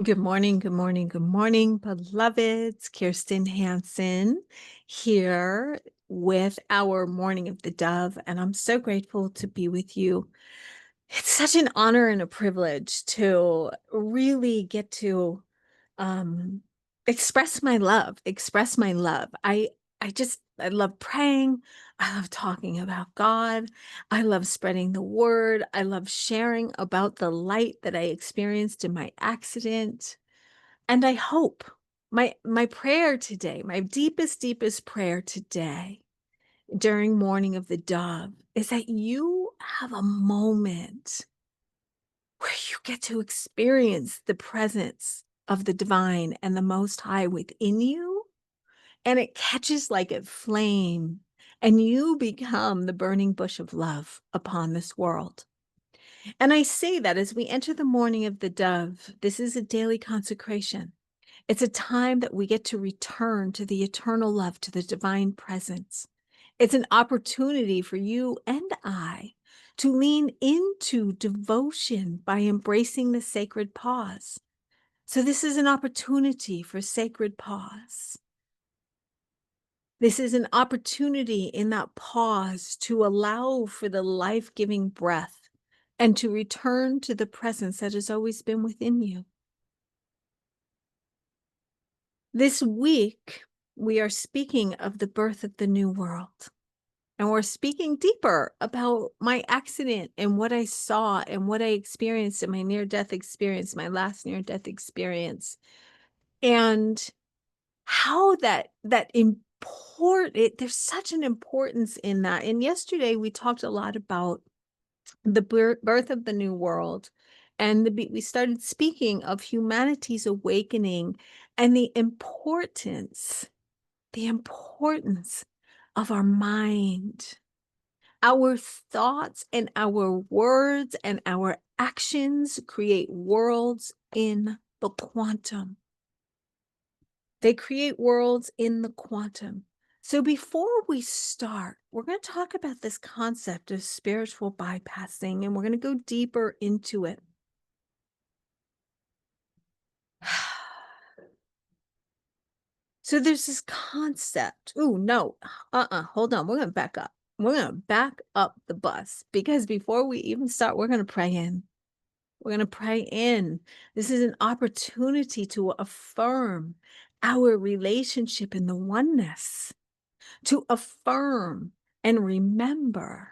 Good morning, good morning, good morning, beloveds. Kirstin Hanson here with our Morning of the Dove, and I'm so grateful to be with you. It's such an honor and a privilege to really get to um, express my love, express my love. I love praying. I love talking about God. I love spreading the word. I love sharing about the light that I experienced in my accident. And I hope my prayer today, my deepest prayer today during Morning of the Dove is that you have a moment where you get to experience the presence of the divine and the Most High within you, and it catches like a flame, and you become the burning bush of love upon this world. And I say that as we enter the Morning of the Dove, this is a daily consecration. It's a time that we get to return to the eternal love, to the divine presence. It's an opportunity for you and I to lean into devotion by embracing the sacred pause. So, this is an opportunity for sacred pause. This is an opportunity in that pause to allow for the life giving breath and to return to the presence that has always been within you. This week, we are speaking of the birth of the new world. And we're speaking deeper about my accident and what I saw and what I experienced in my near-death experience, my last near-death experience, and how there's such an importance in that. And yesterday we talked a lot about the birth of the new world, and we started speaking of humanity's awakening and the importance of our mind. Our thoughts and our words and our actions create worlds in the quantum. They create worlds in the quantum. So before we start, we're going to talk about this concept of spiritual bypassing, and we're going to go deeper into it. So there's this concept. Oh, no. Hold on. We're going to back up. We're going to back up the bus, because before we even start, we're going to pray in. We're going to pray in. This is an opportunity to affirm our relationship in the oneness, to affirm and remember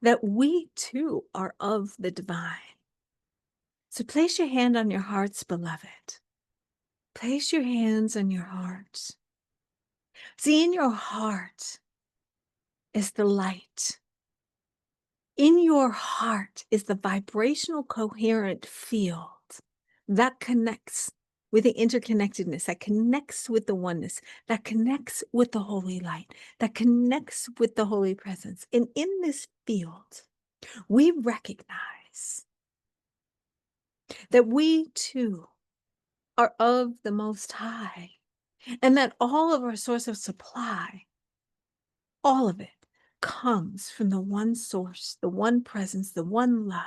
that we too are of the divine. So place your hand on your hearts, beloved. Place your hands on your hearts. See, in your heart is the light. In your heart is the vibrational coherent field that connects with the interconnectedness, that connects with the oneness, that connects with the holy light, that connects with the holy presence. And in this field, we recognize that we too are of the Most High, and that all of our source of supply, all of it, comes from the one source, the one presence, the one love.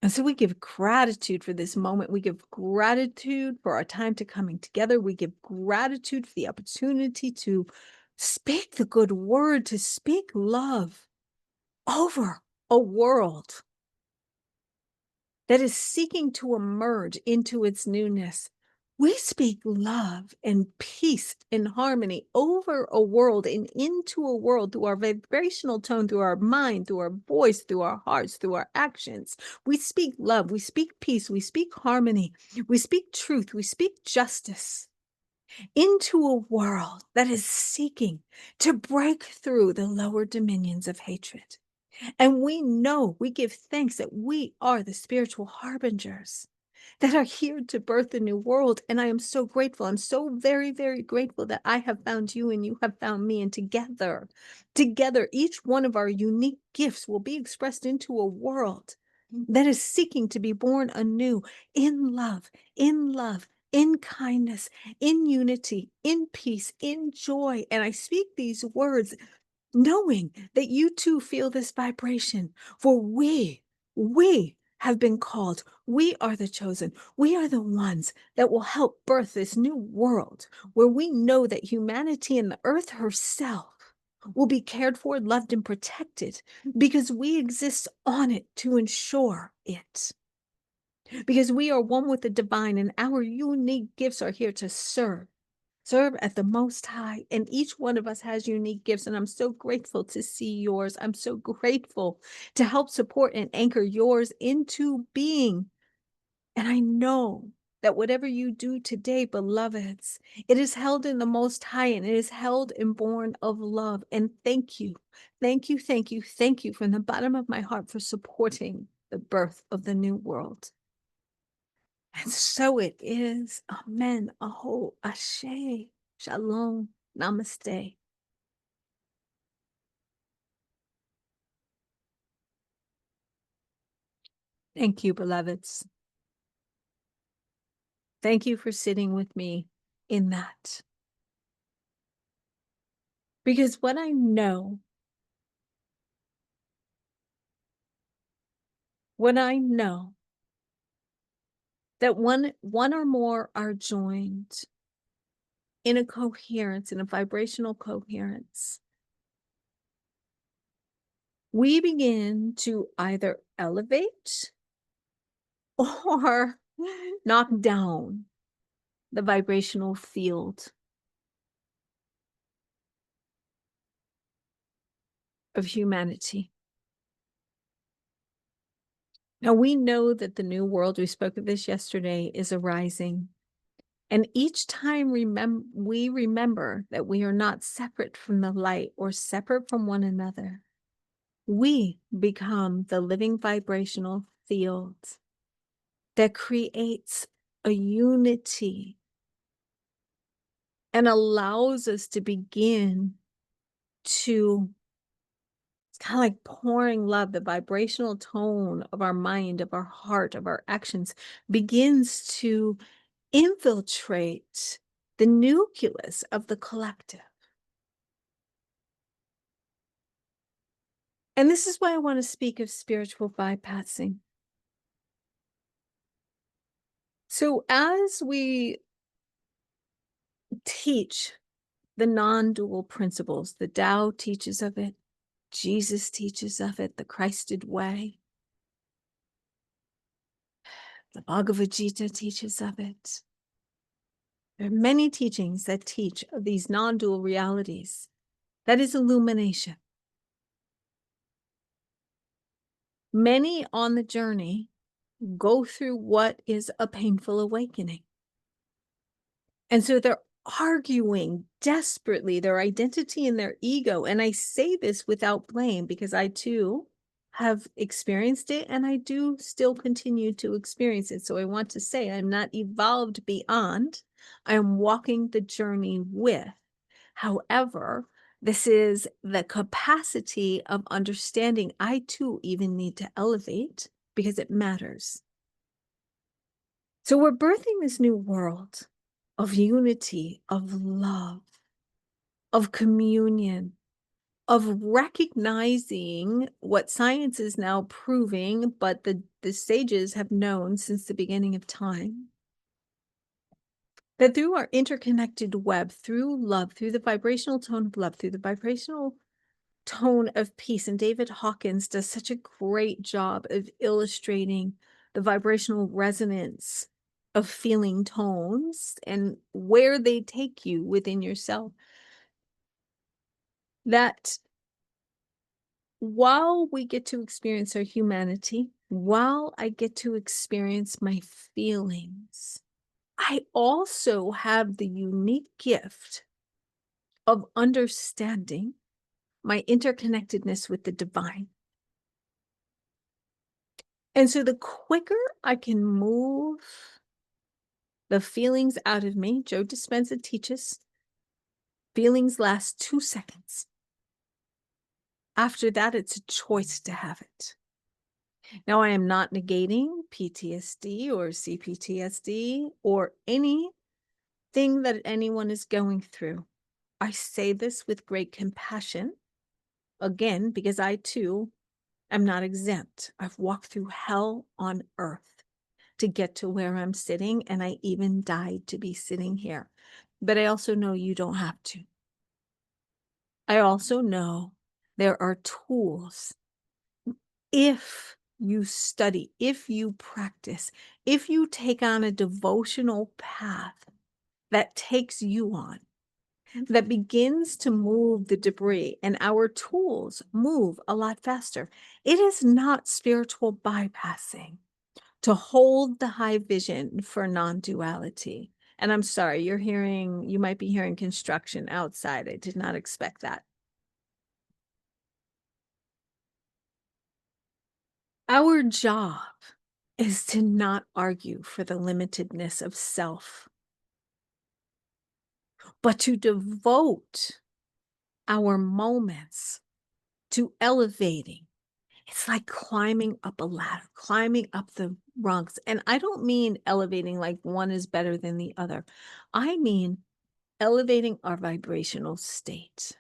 And so we give gratitude for this moment. We give gratitude for our time to coming together. We give gratitude for the opportunity to speak the good word, to speak love over a world that is seeking to emerge into its newness. We speak love and peace and harmony over a world and into a world through our vibrational tone, through our mind, through our voice, through our hearts, through our actions. We speak love, we speak peace, we speak harmony, we speak truth, we speak justice into a world that is seeking to break through the lower dominions of hatred. And we know, we give thanks that we are the spiritual harbingers that are here to birth a new world. And I am so grateful. I'm so very grateful that I have found you and you have found me. And together, each one of our unique gifts will be expressed into a world that is seeking to be born anew in love, in kindness, in unity, in peace, in joy. And I speak these words knowing that you too feel this vibration, for we have been called. We are the chosen. We are the ones that will help birth this new world where we know that humanity and the earth herself will be cared for, loved, and protected because we exist on it to ensure it. Because we are one with the divine and our unique gifts are here to serve at the Most High. And each one of us has unique gifts. And I'm so grateful to see yours. I'm so grateful to help support and anchor yours into being. And I know that whatever you do today, beloveds, it is held in the Most High and it is held and born of love. And thank you. Thank you, thank you, thank you from the bottom of my heart for supporting the birth of the new world. And so it is. Amen. Aho, ashe. Shalom. Namaste. Thank you, beloveds. Thank you for sitting with me in that. Because when I know that one or more are joined in a coherence, in a vibrational coherence, we begin to either elevate or knock down the vibrational field of humanity. Now we know that the new world, we spoke of this yesterday, is arising. And each time we remember that we are not separate from the light or separate from one another, we become the living vibrational field that creates a unity and allows us to begin to, it's kind of like pouring love. The vibrational tone of our mind, of our heart, of our actions begins to infiltrate the nucleus of the collective. And this is why I want to speak of spiritual bypassing. So as we teach the non-dual principles, the Tao teaches of it, Jesus teaches of it, the Christed way, the Bhagavad Gita teaches of it. There are many teachings that teach of these non-dual realities. That is illumination. Many on the journey go through what is a painful awakening. And so they're arguing desperately their identity and their ego. And I say this without blame because I too have experienced it and I do still continue to experience it. So I want to say I'm not evolved beyond, I am walking the journey with. However, this is the capacity of understanding I too even need to elevate because it matters. So we're birthing this new world of unity, of love, of communion, of recognizing what science is now proving, but the sages have known since the beginning of time, that through our interconnected web, through love, through the vibrational tone of love, through the vibrational tone of peace, and David Hawkins does such a great job of illustrating the vibrational resonance of feeling tones and where they take you within yourself. That while we get to experience our humanity, while I get to experience my feelings, I also have the unique gift of understanding my interconnectedness with the divine. And so the quicker I can move the feelings out of me, Joe Dispenza teaches, feelings last 2 seconds. After that, it's a choice to have it. Now, I am not negating PTSD or CPTSD or anything that anyone is going through. I say this with great compassion, again, because I too I'm not exempt. I've walked through hell on earth to get to where I'm sitting, and I even died to be sitting here. But I also know you don't have to. I also know there are tools. If you study, if you practice, if you take on a devotional path that takes you on, that begins to move the debris, and our tools move a lot faster. It is not spiritual bypassing to hold the high vision for non-duality. And I'm sorry, you might be hearing construction outside. I did not expect that. Our job is to not argue for the limitedness of self, but to devote our moments to elevating. It's like climbing up a ladder, climbing up the rungs. And I don't mean elevating like one is better than the other. I mean elevating our vibrational state,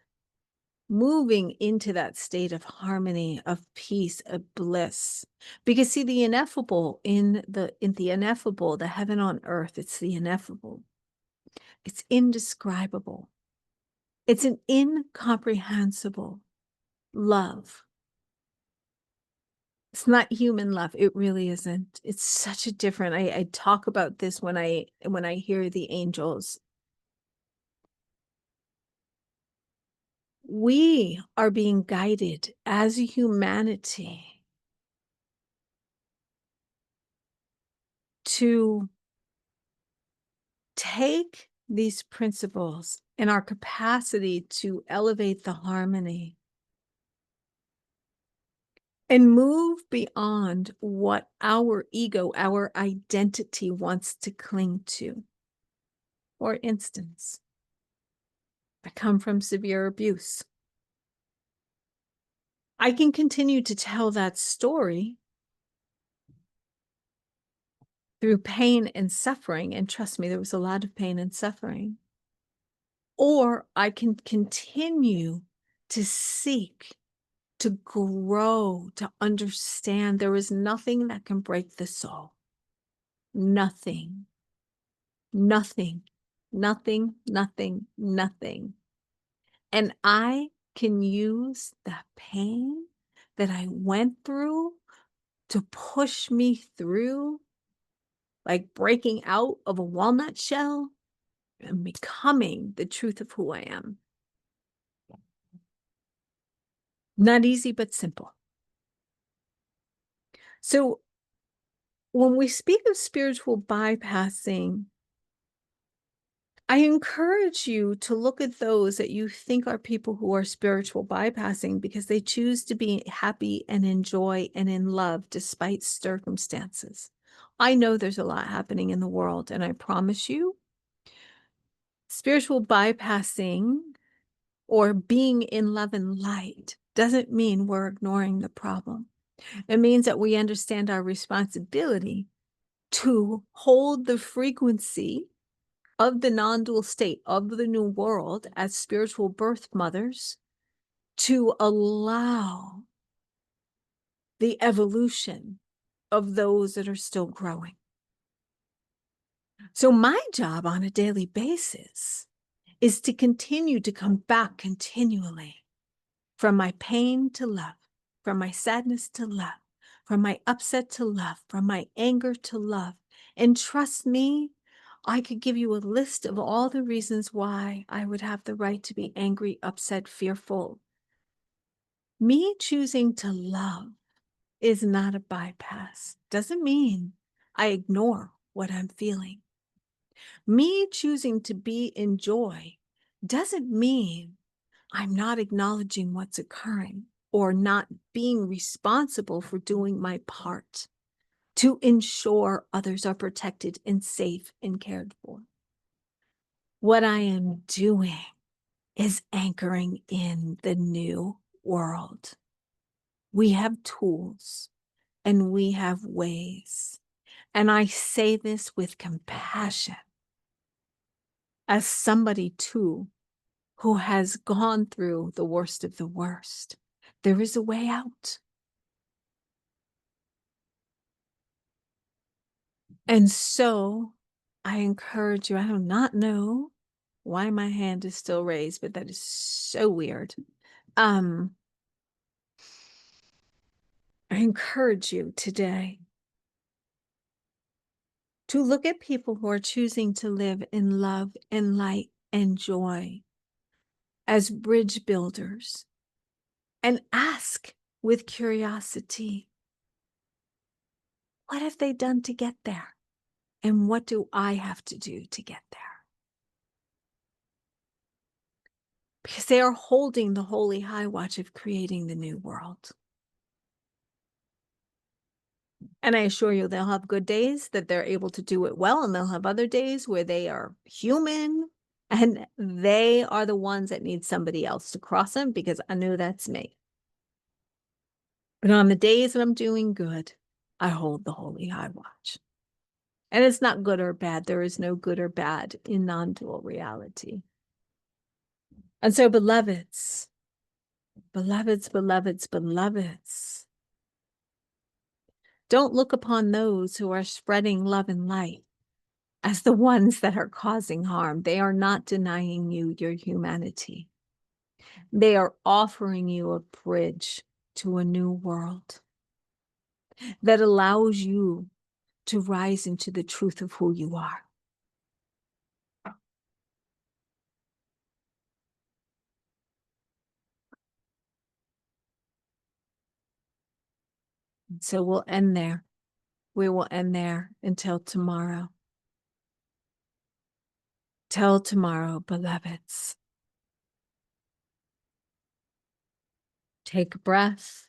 moving into that state of harmony, of peace, of bliss. Because see, the ineffable in the ineffable, the heaven on earth, it's the ineffable. It's indescribable. It's an incomprehensible love. It's not human love. It really isn't. It's such a different. I talk about this when I hear the angels. We are being guided as humanity to take these principles and our capacity to elevate the harmony and move beyond what our ego, our identity wants to cling to. For instance, I come from severe abuse. I can continue to tell that story through pain and suffering, and trust me, there was a lot of pain and suffering. Or I can continue to seek, to grow, to understand there is nothing that can break the soul. Nothing, nothing, nothing, nothing, nothing. And I can use that pain that I went through to push me through, like breaking out of a walnut shell and becoming the truth of who I am. Not easy, but simple. So when we speak of spiritual bypassing, I encourage you to look at those that you think are people who are spiritual bypassing because they choose to be happy and enjoy and in love despite circumstances. I know there's a lot happening in the world, and I promise you, spiritual bypassing or being in love and light doesn't mean we're ignoring the problem. It means that we understand our responsibility to hold the frequency of the non-dual state of the new world as spiritual birth mothers to allow the evolution of those that are still growing. So my job on a daily basis is to continue to come back continually from my pain to love, from my sadness to love, from my upset to love, from my anger to love. And trust me, I could give you a list of all the reasons why I would have the right to be angry, upset, fearful. Me choosing to love is not a bypass. Doesn't mean I ignore what I'm feeling. Me choosing to be in joy doesn't mean I'm not acknowledging what's occurring or not being responsible for doing my part to ensure others are protected and safe and cared for. What I am doing is anchoring in the new world. We have tools and we have ways. And I say this with compassion as somebody too who has gone through the worst of the worst. There is a way out. And so I encourage you, I do not know why my hand is still raised, but that is so weird. I encourage you today to look at people who are choosing to live in love and light and joy as bridge builders and ask with curiosity, what have they done to get there? And what do I have to do to get there? Because they are holding the holy high watch of creating the new world. And I assure you, they'll have good days that they're able to do it well, and they'll have other days where they are human and they are the ones that need somebody else to cross them, because I know that's me. But on the days that I'm doing good, I hold the holy high watch. And it's not good or bad. There is no good or bad in non-dual reality. And so, beloveds, beloveds, beloveds, beloveds, don't look upon those who are spreading love and light as the ones that are causing harm. They are not denying you your humanity. They are offering you a bridge to a new world that allows you to rise into the truth of who you are. So we'll end there. We will end there until tomorrow. Till tomorrow, beloveds. Take a breath,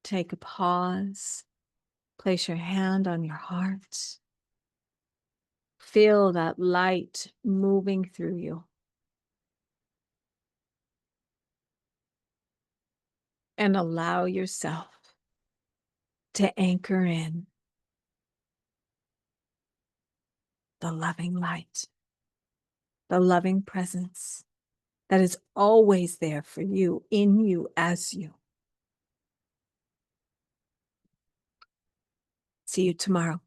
take a pause, place your hand on your heart. Feel that light moving through you. And allow yourself to anchor in the loving light, the loving presence that is always there for you, in you, as you. See you tomorrow.